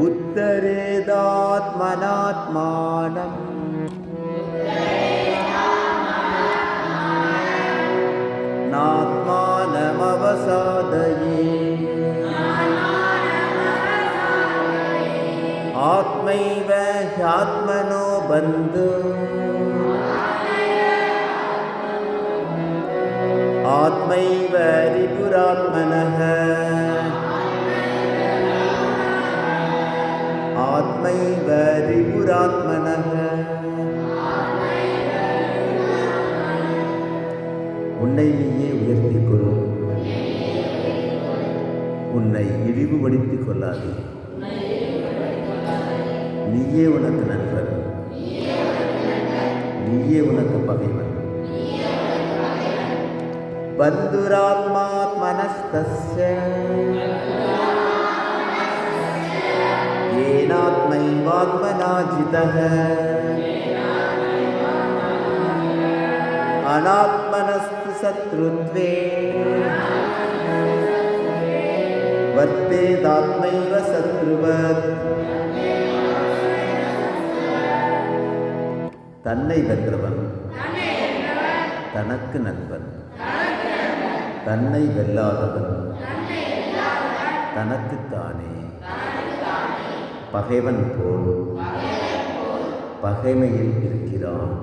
உத்தரேதாத்மனாத்மானம் நாத்மானமவசாதயே ஆத்மைவ ஹ்யாத்மனோ பந்து ஆத்மைவ ரிபுராத்மனः ஆத்மைவ ரிபுராத்மனः. உன்னை நீயே உயர்த்திக் கொள், உன்னை இழிவுபடுத்திக் கொள்ளாதே. நீயே உனக்கு நண்பன், நீயே உனக்கு பகைவன். பந்துராத்மாத்மனஸ்தஸ்ய ஏனாத்மைவாத்மனா ஜிதः அநாத்மனஸ்து சத்ருத்வே வர்த்தேதாத்மைவ சத்ருவத். தன்னை வென்றவன் தனக்கு நண்பன், தன்னை வெல்லாதவன் தனக்குத்தானே பகைவன் போல் பகைமையில் இருக்கிறான்.